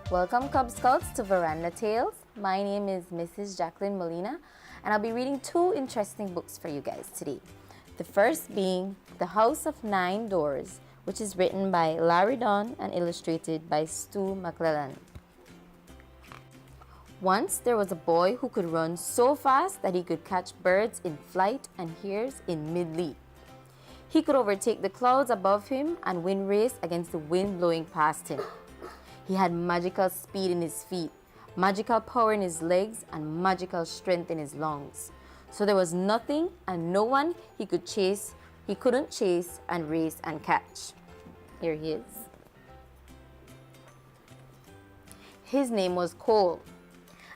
Welcome Cub Scouts to Veranda Tales. My name is Mrs. Jacqueline Molina and I'll be reading two interesting books for you guys today. The first being The House of Nine Doors, which is written by Lari Don and illustrated by Stu McLellan. Once there was a boy who could run so fast that he could catch birds in flight and hares in mid-leap. He could overtake the clouds above him and win race against the wind blowing past him. He had magical speed in his feet, magical power in his legs, and magical strength in his lungs. So there was nothing and no one he couldn't chase and race and catch. Here he is. His name was Cole,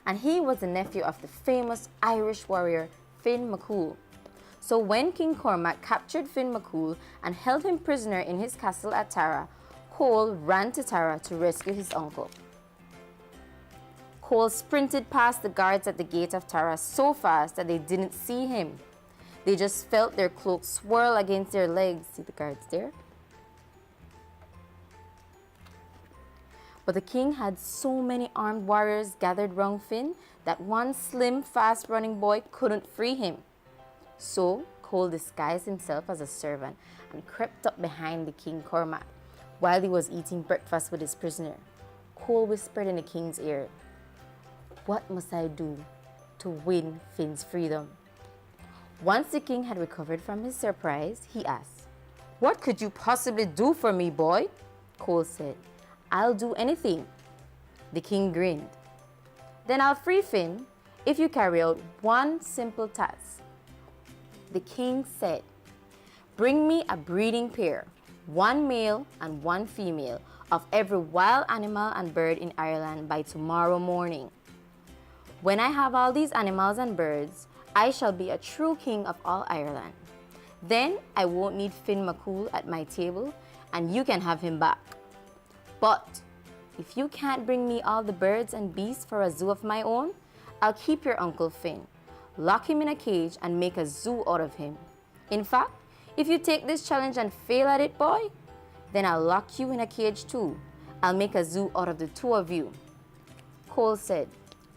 and he was the nephew of the famous Irish warrior Finn McCool. So when King Cormac captured Finn McCool and held him prisoner in his castle at Tara, Cole ran to Tara to rescue his uncle. Cole sprinted past the guards at the gate of Tara so fast that they didn't see him. They just felt their cloaks swirl against their legs. See the guards there? But the king had so many armed warriors gathered round Finn that one slim, fast-running boy couldn't free him. So Cole disguised himself as a servant and crept up behind the King Cormac. While he was eating breakfast with his prisoner, Cole whispered in the king's ear, "What must I do to win Finn's freedom?" Once the king had recovered from his surprise, he asked, "What could you possibly do for me, boy?" Cole said, "I'll do anything." The king grinned. "Then I'll free Finn if you carry out one simple task." The king said, "Bring me a breeding pair, one male and one female, of every wild animal and bird in Ireland by tomorrow morning. When I have all these animals and birds, I shall be a true king of all Ireland. Then I won't need Finn McCool at my table and you can have him back. But if you can't bring me all the birds and beasts for a zoo of my own, I'll keep your Uncle Finn, lock him in a cage and make a zoo out of him. In fact, if you take this challenge and fail at it, boy, then I'll lock you in a cage too. I'll make a zoo out of the two of you." Cole said,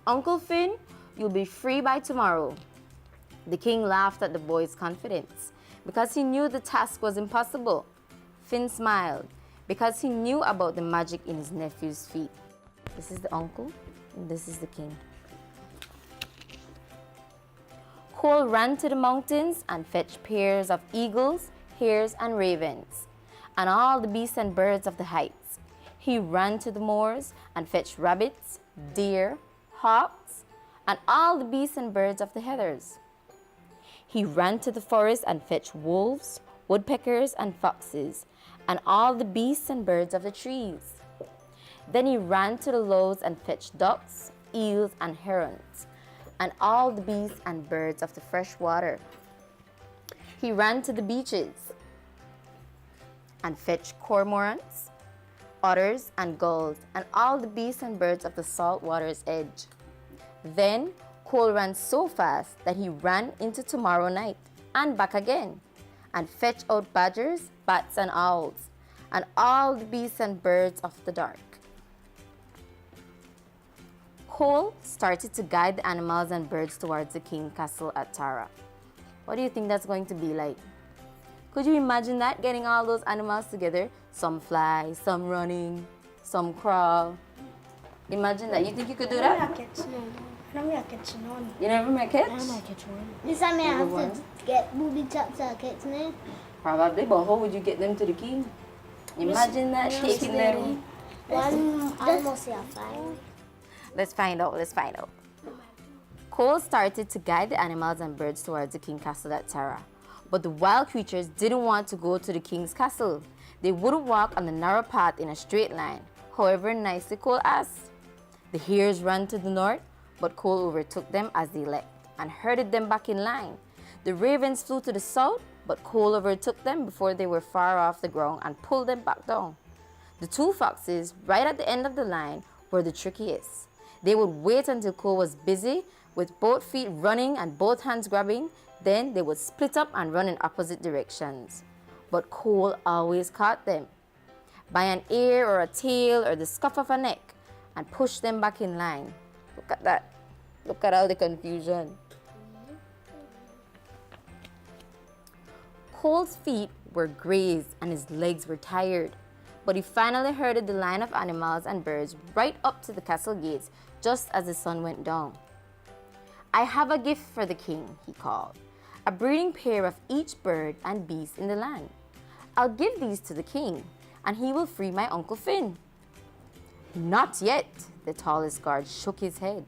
"Uncle Finn, you'll be free by tomorrow." The king laughed at the boy's confidence because he knew the task was impossible. Finn smiled because he knew about the magic in his nephew's feet. This is the uncle and this is the king. Cole ran to the mountains and fetched pairs of eagles, hares, and ravens, and all the beasts and birds of the heights. He ran to the moors and fetched rabbits, deer, hawks, and all the beasts and birds of the heathers. He ran to the forest and fetched wolves, woodpeckers, and foxes, and all the beasts and birds of the trees. Then he ran to the lows and fetched ducks, eels, and herons, and all the beasts and birds of the fresh water. He ran to the beaches and fetched cormorants, otters, and gulls, and all the beasts and birds of the salt water's edge. Then Cole ran so fast that he ran into tomorrow night and back again, and fetched out badgers, bats, and owls, and all the beasts and birds of the dark. Cole started to guide the animals and birds towards the king castle at Tara. What do you think that's going to be like? Could you imagine that, getting all those animals together? Some fly, some running, some crawl. Imagine that. You think you could do that? You never met kids? Does that mean I have to get booby traps out of kids now? Probably, but how would you get them to the king? Imagine that, taking them. I must have five. Let's find out. Cole started to guide the animals and birds towards the king castle at Tara. But the wild creatures didn't want to go to the king's castle. They wouldn't walk on the narrow path in a straight line, however nicely Cole asked. The hares ran to the north, but Cole overtook them as they leapt and herded them back in line. The ravens flew to the south, but Cole overtook them before they were far off the ground and pulled them back down. The two foxes, right at the end of the line, were the trickiest. They would wait until Cole was busy with both feet running and both hands grabbing. Then they would split up and run in opposite directions. But Cole always caught them by an ear or a tail or the scuff of a neck and pushed them back in line. Look at that. Look at all the confusion. Cole's feet were grazed and his legs were tired, but he finally herded the line of animals and birds right up to the castle gates just as the sun went down. "I have a gift for the king," he called, "a breeding pair of each bird and beast in the land. I'll give these to the king, and he will free my Uncle Finn." "Not yet," the tallest guard shook his head.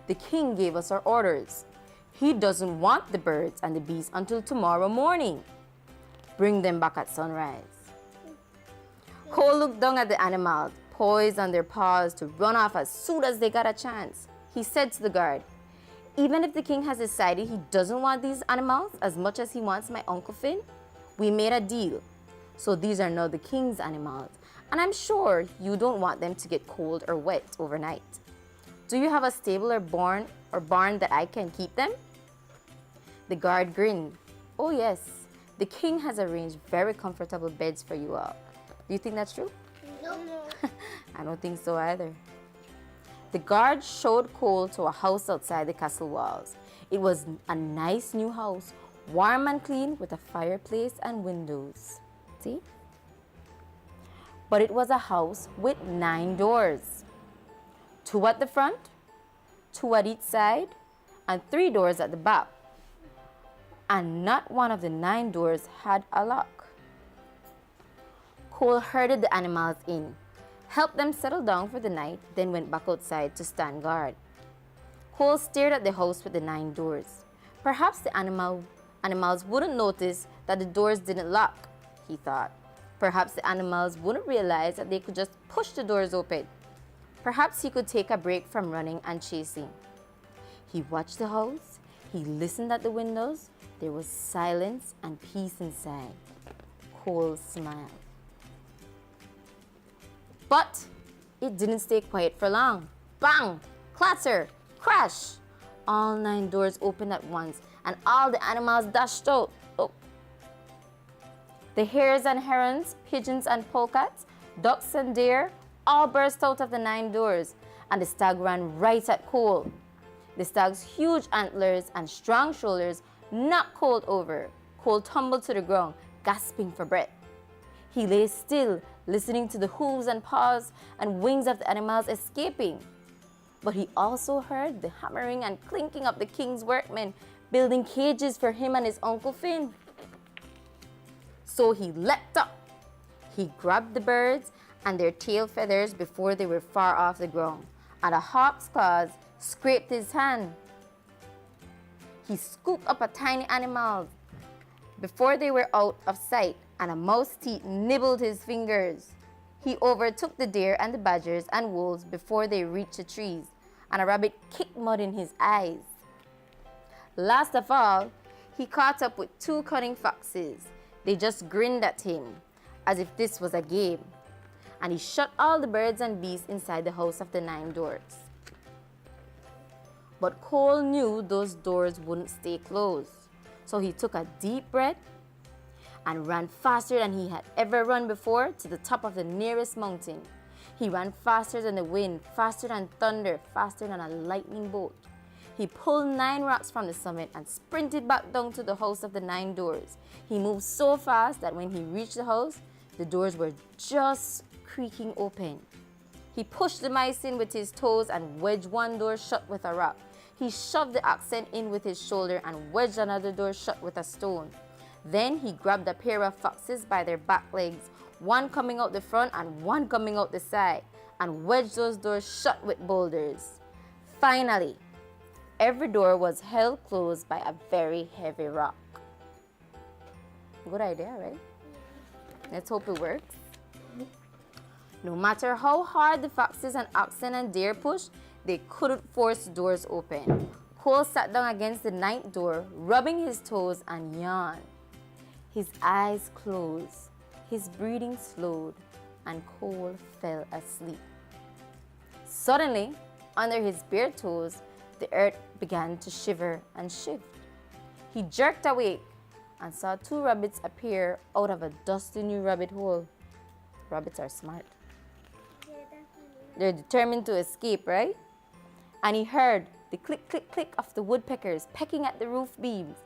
"The king gave us our orders. He doesn't want the birds and the beasts until tomorrow morning. Bring them back at sunrise." Cole looked down at the animals, poised on their paws to run off as soon as they got a chance. He said to the guard, "Even if the king has decided he doesn't want these animals as much as he wants my Uncle Finn, we made a deal. So these are now the king's animals, and I'm sure you don't want them to get cold or wet overnight. Do you have a stable or barn that I can keep them?" The guard grinned. "Oh yes, the king has arranged very comfortable beds for you all." Do you think that's true? No. I don't think so either. The guard showed Cole to a house outside the castle walls. It was a nice new house, warm and clean with a fireplace and windows. See? But it was a house with 9 doors. 2 at the front, 2 at each side, and 3 doors at the back. And not one of the 9 doors had a lock. Cole herded the animals in, helped them settle down for the night, then went back outside to stand guard. Cole stared at the house with the 9 doors. Perhaps the animals wouldn't notice that the doors didn't lock, he thought. Perhaps the animals wouldn't realize that they could just push the doors open. Perhaps he could take a break from running and chasing. He watched the house. He listened at the windows. There was silence and peace inside. Cole smiled. But it didn't stay quiet for long. Bang! Clatter! Crash! All 9 doors opened at once, and all the animals dashed out. Oh. The hares and herons, pigeons and polecats, ducks and deer, all burst out of the 9 doors, and the stag ran right at Cole. The stag's huge antlers and strong shoulders knocked Cole over. Cole tumbled to the ground, gasping for breath. He lay still, listening to the hooves and paws and wings of the animals escaping. But he also heard the hammering and clinking of the king's workmen, building cages for him and his Uncle Finn. So he leapt up. He grabbed the birds and their tail feathers before they were far off the ground, and a hawk's claws scraped his hand. He scooped up a tiny animal before they were out of sight, and a mouse's teeth nibbled his fingers. He overtook the deer and the badgers and wolves before they reached the trees, and a rabbit kicked mud in his eyes. Last of all, he caught up with 2 cunning foxes. They just grinned at him, as if this was a game, and he shut all the birds and beasts inside the house of the 9 doors. But Cole knew those doors wouldn't stay closed, so he took a deep breath and ran faster than he had ever run before to the top of the nearest mountain. He ran faster than the wind, faster than thunder, faster than a lightning bolt. He pulled 9 rocks from the summit and sprinted back down to the house of the 9 doors. He moved so fast that when he reached the house, the doors were just creaking open. He pushed the mice in with his toes and wedged one door shut with a rock. He shoved the oxen in with his shoulder and wedged another door shut with a stone. Then he grabbed a pair of foxes by their back legs, one coming out the front and one coming out the side, and wedged those doors shut with boulders. Finally, every door was held closed by a very heavy rock. Good idea, right? Let's hope it works. No matter how hard the foxes and oxen and deer pushed, they couldn't force the doors open. Cole sat down against the ninth door, rubbing his toes and yawned. His eyes closed, his breathing slowed, and Cole fell asleep. Suddenly, under his bare toes, the earth began to shiver and shift. He jerked awake and saw two rabbits appear out of a dusty new rabbit hole. Rabbits are smart. They're determined to escape, right? And he heard the click, click, click of the woodpeckers pecking at the roof beams,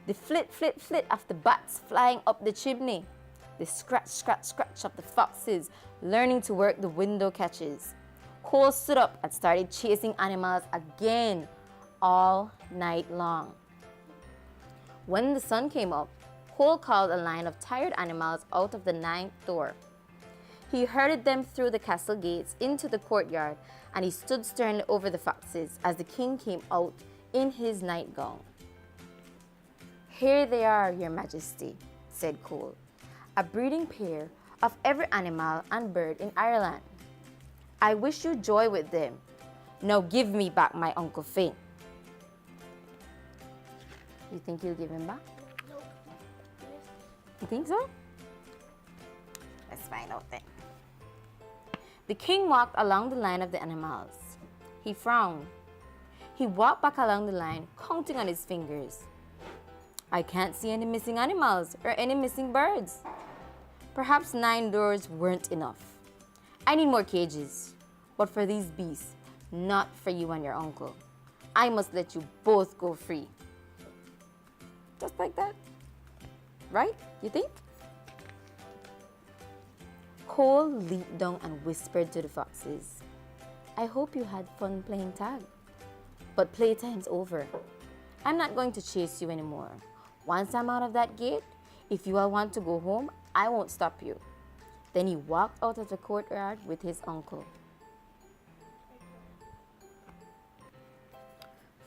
the flit, flit, flit of the bats flying up the chimney, the scratch, scratch, scratch of the foxes learning to work the window catches. Cole stood up and started chasing animals again all night long. When the sun came up, Cole called a line of tired animals out of the ninth door. He herded them through the castle gates into the courtyard, and he stood sternly over the foxes as the king came out in his nightgown. "Here they are, your majesty," said Cole, "a breeding pair of every animal and bird in Ireland. I wish you joy with them. Now give me back my Uncle Finn." You think you'll give him back? Nope. You think so? Let's find out then. The king walked along the line of the animals. He frowned. He walked back along the line, counting on his fingers. "I can't see any missing animals or any missing birds. Perhaps 9 doors weren't enough. I need more cages. But for these beasts, not for you and your uncle. I must let you both go free." Just like that. Right? You think? Cole leaped down and whispered to the foxes, "I hope you had fun playing tag. But playtime's over. I'm not going to chase you anymore. Once I'm out of that gate, if you all want to go home, I won't stop you." Then he walked out of the courtyard with his uncle.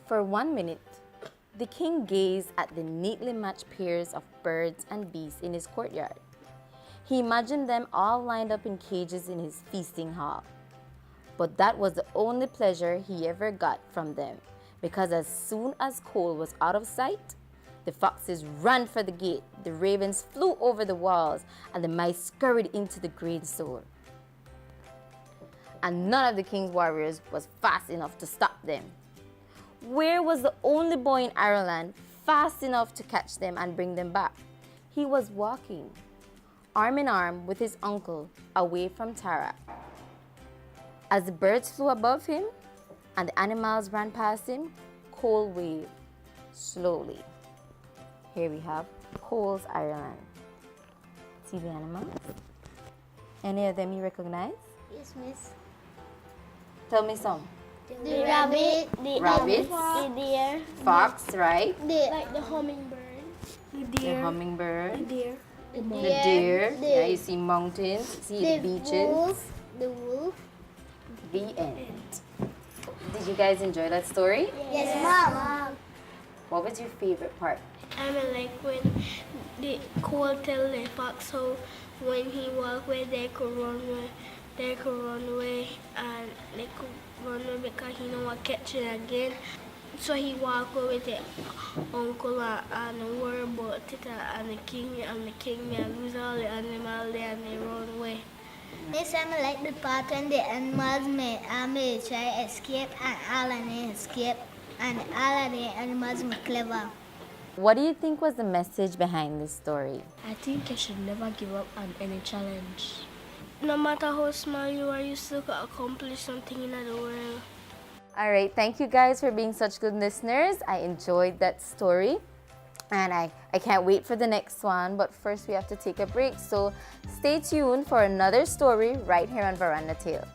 For 1 minute, the king gazed at the neatly matched pairs of birds and beasts in his courtyard. He imagined them all lined up in cages in his feasting hall. But that was the only pleasure he ever got from them, because as soon as Cole was out of sight, the foxes ran for the gate, the ravens flew over the walls, and the mice scurried into the grain store. And none of the king's warriors was fast enough to stop them. Where was the only boy in Ireland fast enough to catch them and bring them back? He was walking, arm in arm with his uncle, away from Tara. As the birds flew above him and the animals ran past him, Cole waved slowly. Here we have Cole's Ireland. See the animals? Any of them you recognize? Yes, miss. Tell me some. The rabbit, the Rabbits. the deer, Fox, right? like the hummingbird, The hummingbird. deer, The deer. Yeah, you see mountains, see the beaches. the wolf. The end. Did you guys enjoy that story? Yes, mom. What was your favorite part? I mean, like when the Cole tell the fox how when he walk away, they could run away, and they could run away because he don't want to catch it again. So he walk away with the uncle and worry about it, and the king and lose all the animals there, and they run away. Miss, I like the part when the animals may try escape and all of them escape, and all of the animals were clever. What do you think was the message behind this story? I think you should never give up on any challenge. No matter how small you are, you still can accomplish something in the world. All right, thank you guys for being such good listeners. I enjoyed that story, and I can't wait for the next one. But first, we have to take a break. So stay tuned for another story right here on Veranda Tales.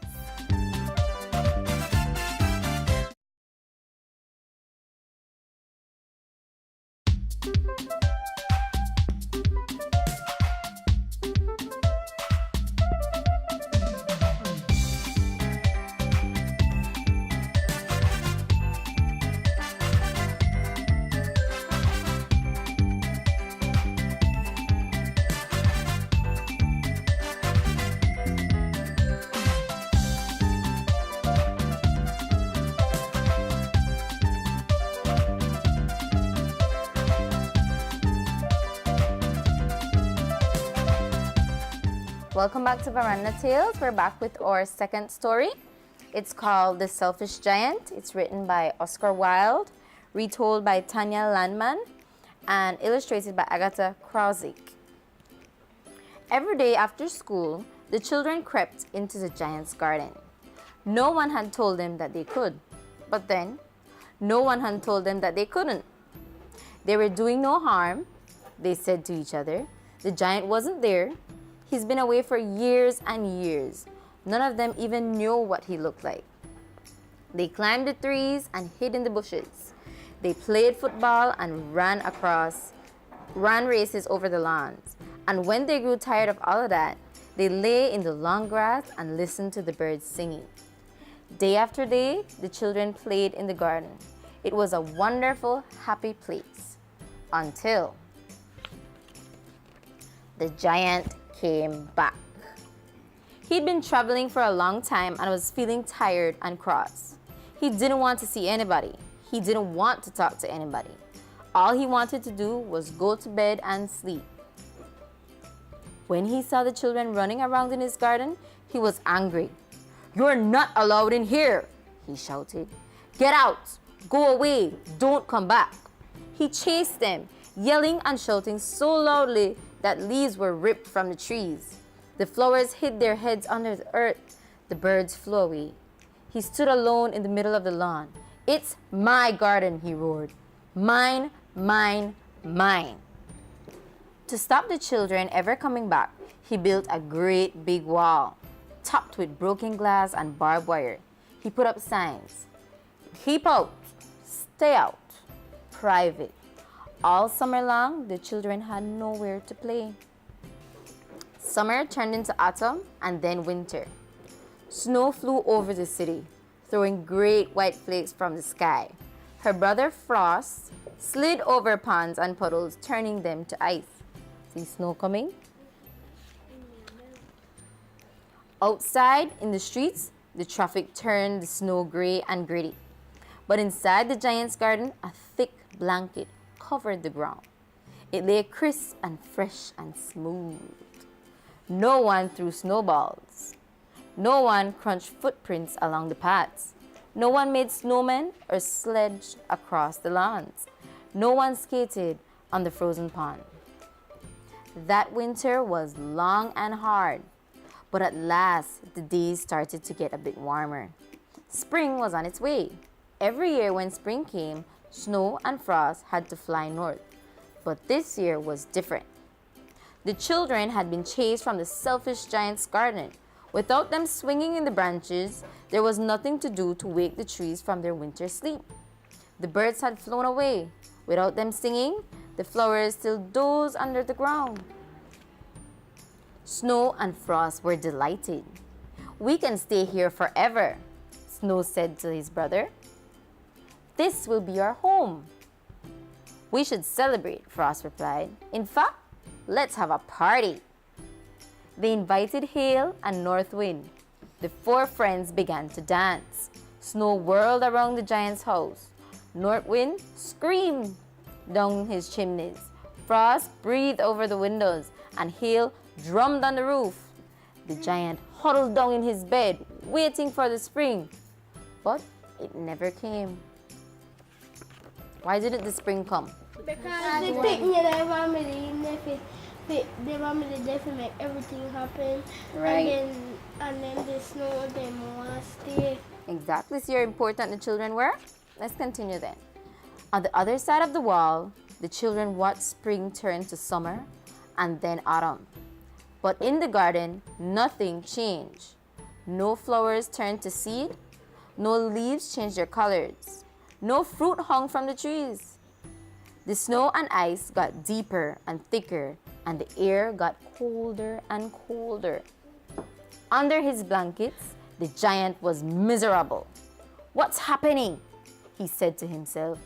welcome back to Veranda Tales. We're back with our second story. It's called The Selfish Giant. It's written by Oscar Wilde, retold by Tanya Landman, and illustrated by Agata, Krawczyk. Every day after school, the children crept into the giant's garden. No one had told them that they could, but then no one had told them that they couldn't. They were doing no harm, they said to each other. The giant wasn't there. He's been away for years and years. None of them even knew what he looked like. They climbed the trees and hid in the bushes. They played football and ran races over the lawns. And when they grew tired of all of that, they lay in the long grass and listened to the birds singing. Day after day, the children played in the garden. It was a wonderful, happy place. Until the giant came back. He'd been traveling for a long time and was feeling tired and cross. He didn't want to see anybody. He didn't want to talk to anybody. All he wanted to do was go to bed and sleep. When he saw the children running around in his garden, he was angry. "You're not allowed in here," he shouted. "Get out! Go away! Don't come back!" He chased them, yelling and shouting so loudly that leaves were ripped from the trees. The flowers hid their heads under the earth. The birds flew away. He stood alone in the middle of the lawn. "It's my garden," he roared. "Mine, mine, mine." To stop the children ever coming back, he built a great big wall, topped with broken glass and barbed wire. He put up signs. "Keep out, stay out, private." All summer long, the children had nowhere to play. Summer turned into autumn and then winter. Snow flew over the city, throwing great white flakes from the sky. Her brother Frost slid over ponds and puddles, turning them to ice. See snow coming? Outside in the streets, the traffic turned the snow gray and gritty. But inside the giant's garden, a thick blanket covered the ground. It lay crisp and fresh and smooth. No one threw snowballs. No one crunched footprints along the paths. No one made snowmen or sledged across the lawns. No one skated on the frozen pond. That winter was long and hard, but at last the days started to get a bit warmer. Spring was on its way. Every year when spring came, snow and frost had to fly north. But this year was different. The children had been chased from the selfish giant's garden. Without them swinging in the branches, there was nothing to do to wake the trees from their winter sleep. The birds had flown away. Without them singing, the flowers still dozed under the ground. Snow and Frost were delighted. "We can stay here forever," Snow said to his brother. "This will be our home." "We should celebrate," Frost replied. "In fact, let's have a party." They invited Hail and North Wind. The four friends began to dance. Snow whirled around the giant's house. North Wind screamed down his chimneys. Frost breathed over the windows, and Hail drummed on the roof. The giant huddled down in his bed, waiting for the spring. But it never came. Why didn't the spring come? Because they picked me their family, they want me to definitely make everything happen. Right. And then the snow, them want to stay. Exactly. See how important the children were? Let's continue then. On the other side of the wall, the children watched spring turn to summer and then autumn. But in the garden, nothing changed. No flowers turned to seed. No leaves changed their colors. No fruit hung from the trees. The snow and ice got deeper and thicker, and the air got colder and colder. Under his blankets, the giant was miserable. "What's happening?" he said to himself.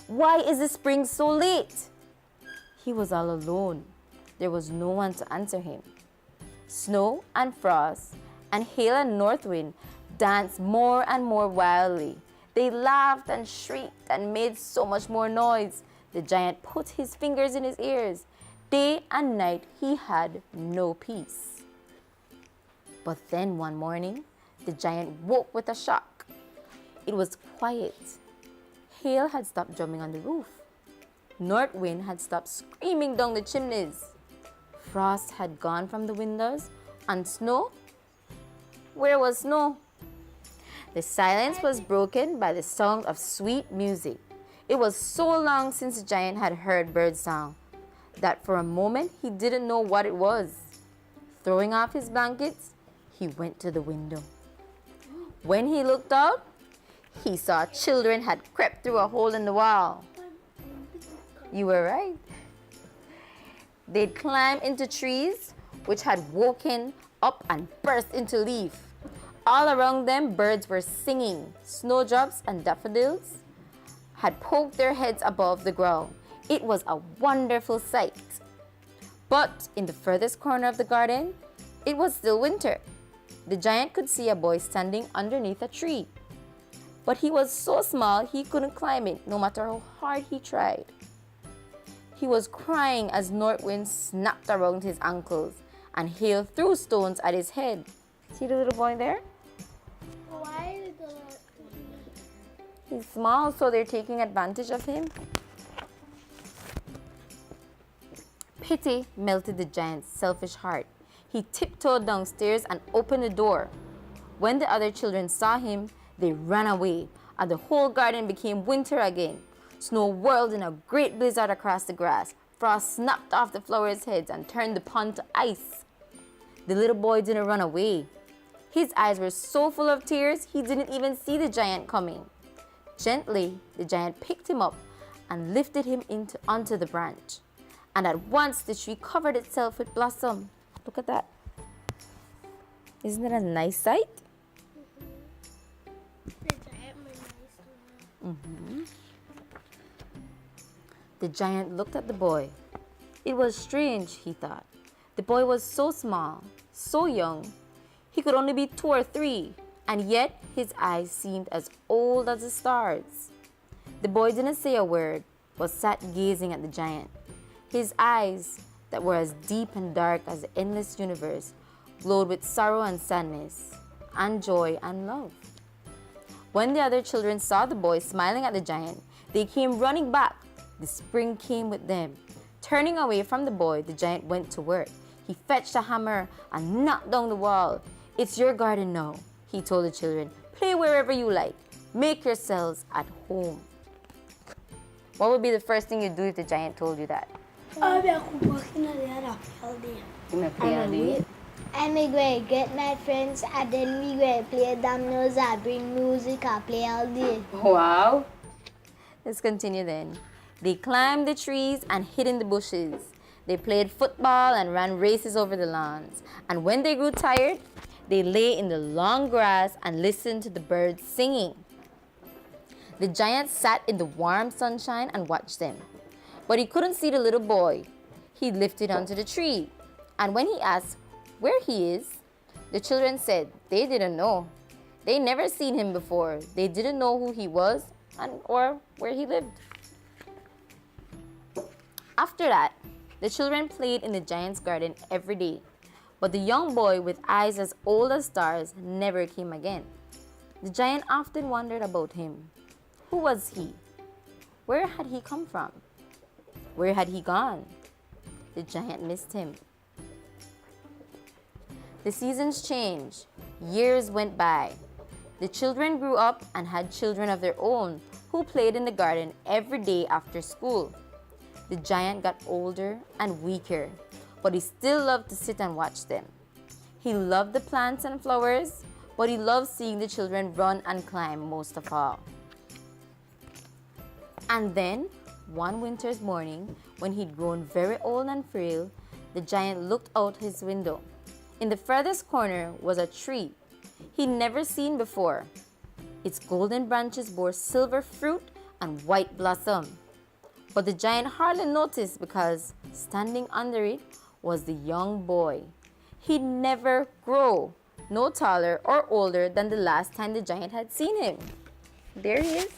"Why is the spring so late?" He was all alone. There was no one to answer him. Snow and Frost and Hail and North Wind danced more and more wildly. They laughed and shrieked and made so much more noise. The giant put his fingers in his ears. Day and night he had no peace. But then one morning, the giant woke with a shock. It was quiet. Hail had stopped drumming on the roof. North wind had stopped screaming down the chimneys. Frost had gone from the windows, and snow? Where was snow? The silence was broken by the sound of sweet music. It was so long since the giant had heard birdsong that for a moment he didn't know what it was. Throwing off his blankets, he went to the window. When he looked out, he saw children had crept through a hole in the wall. You were right. They'd climbed into trees, which had woken up and burst into leaf. All around them, birds were singing. Snowdrops and daffodils had poked their heads above the ground. It was a wonderful sight. But in the furthest corner of the garden, it was still winter. The giant could see a boy standing underneath a tree. But he was so small he couldn't climb it, no matter how hard he tried. He was crying as north wind snapped around his ankles and hail threw stones at his head. See the little boy there? Why is the He's small, so they're taking advantage of him. Pity melted the giant's selfish heart. He tiptoed downstairs and opened the door. When the other children saw him, they ran away, and the whole garden became winter again. Snow whirled in a great blizzard across the grass. Frost snapped off the flowers' heads and turned the pond to ice. The little boy didn't run away. His eyes were so full of tears, he didn't even see the giant coming. Gently, the giant picked him up and lifted him onto the branch. And at once, the tree covered itself with blossom. Look at that. Isn't it a nice sight? The giant looked at the boy. It was strange, he thought. The boy was so small, so young. He could only be 2 or 3, and yet his eyes seemed as old as the stars. The boy didn't say a word, but sat gazing at the giant. His eyes, that were as deep and dark as the endless universe, glowed with sorrow and sadness, and joy and love. When the other children saw the boy smiling at the giant, they came running back. The spring came with them. Turning away from the boy, the giant went to work. He fetched a hammer and knocked down the wall. "It's your garden now," he told the children. "Play wherever you like. Make yourselves at home." What would be the first thing you'd do if the giant told you that? I'm going to get my friends and then we going to play dominoes and bring music and play all day. Wow. Let's continue then. They climbed the trees and hid in the bushes. They played football and ran races over the lawns. And when they grew tired, they lay in the long grass and listened to the birds singing. The giant sat in the warm sunshine and watched them. But he couldn't see the little boy. He lifted onto the tree. And when he asked where he is, the children said they didn't know. They never seen him before. They didn't know who he was or where he lived. After that, the children played in the giant's garden every day. But the young boy with eyes as old as stars never came again. The giant often wondered about him. Who was he? Where had he come from? Where had he gone? The giant missed him. The seasons changed. Years went by. The children grew up and had children of their own who played in the garden every day after school. The giant got older and weaker, but he still loved to sit and watch them. He loved the plants and flowers, but he loved seeing the children run and climb most of all. And then, one winter's morning, when he'd grown very old and frail, the giant looked out his window. In the furthest corner was a tree he'd never seen before. Its golden branches bore silver fruit and white blossom. But the giant hardly noticed because standing under it was the young boy. He'd never grow, no taller or older than the last time the giant had seen him. There he is,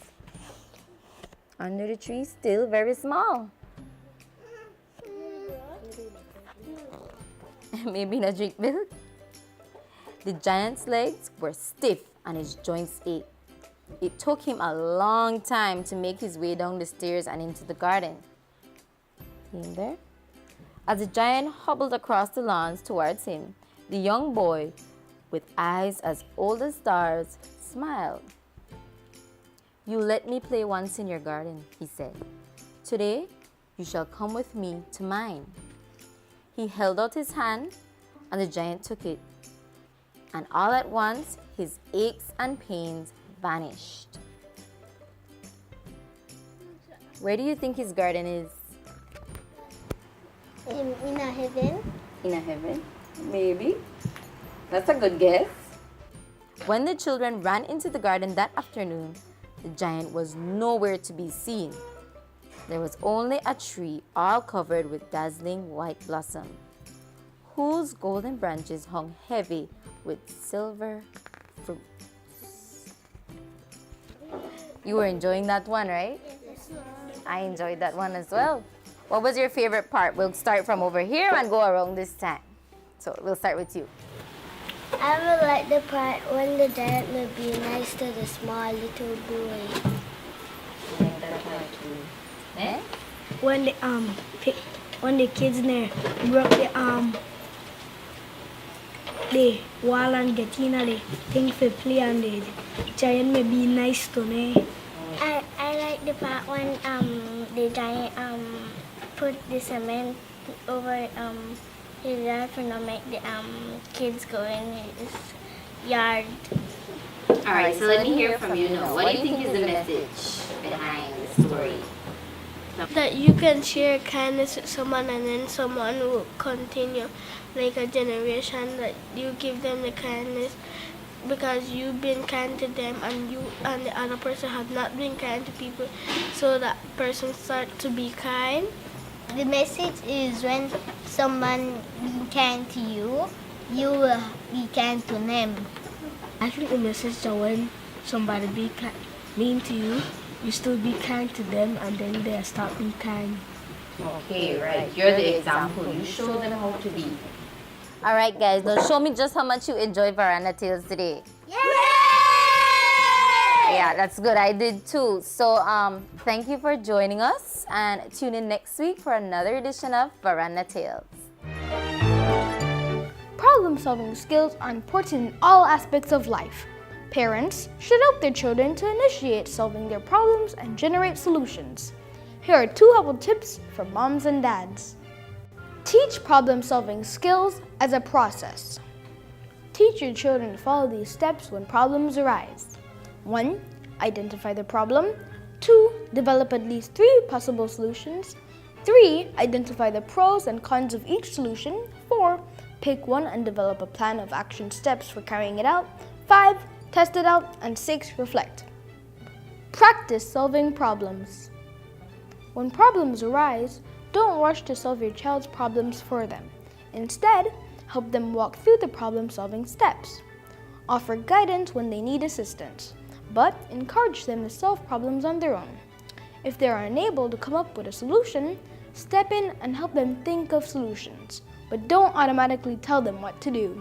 under the tree, still very small. Maybe not drink milk. The giant's legs were stiff and his joints ached. It took him a long time to make his way down the stairs and into the garden. See him there? As the giant hobbled across the lawns towards him, the young boy, with eyes as old as stars, smiled. "You let me play once in your garden," he said. "Today, you shall come with me to mine." He held out his hand, and the giant took it. And all at once, his aches and pains vanished. Where do you think his garden is? In a heaven. In a heaven? Maybe. That's a good guess. When the children ran into the garden that afternoon, the giant was nowhere to be seen. There was only a tree all covered with dazzling white blossom, whose golden branches hung heavy with silver fruits. You were enjoying that one, right? I enjoyed that one as well. What was your favorite part? We'll start from over here and go around this time. So we'll start with you. I would like the part when the giant will be nice to the small little boy. When the kids there broke the wall and get in the thing for play and the giant may be nice to me. I like the part when the giant put the cement over his yard for not make the kids go in his yard. Alright, so let me hear from you now. What do you think is the message behind the story? That you can share kindness with someone and then someone will continue like a generation, that you give them the kindness because you've been kind to them and you and the other person have not been kind to people, so that person start to be kind. The message is when someone be kind to you, you will be kind to them. I think the message that when somebody be mean to you, you still be kind to them and then they start being kind. Okay, right. You're the example. You show them how to be. Alright guys, now show me just how much you enjoy Veranda Tales today. Yay! Yeah, that's good. I did too. So thank you for joining us and tune in next week for another edition of Veranda Tales. Problem-solving skills are important in all aspects of life. Parents should help their children to initiate solving their problems and generate solutions. Here are 2 helpful tips for moms and dads. Teach problem-solving skills as a process. Teach your children to follow these steps when problems arise. 1. Identify the problem. 2. Develop at least 3 possible solutions. 3. Identify the pros and cons of each solution. 4. Pick one and develop a plan of action steps for carrying it out. 5. Test it out. And 6. Reflect. Practice solving problems. When problems arise, don't rush to solve your child's problems for them. Instead, help them walk through the problem-solving steps. Offer guidance when they need assistance, but encourage them to solve problems on their own. If they are unable to come up with a solution, step in and help them think of solutions, but don't automatically tell them what to do.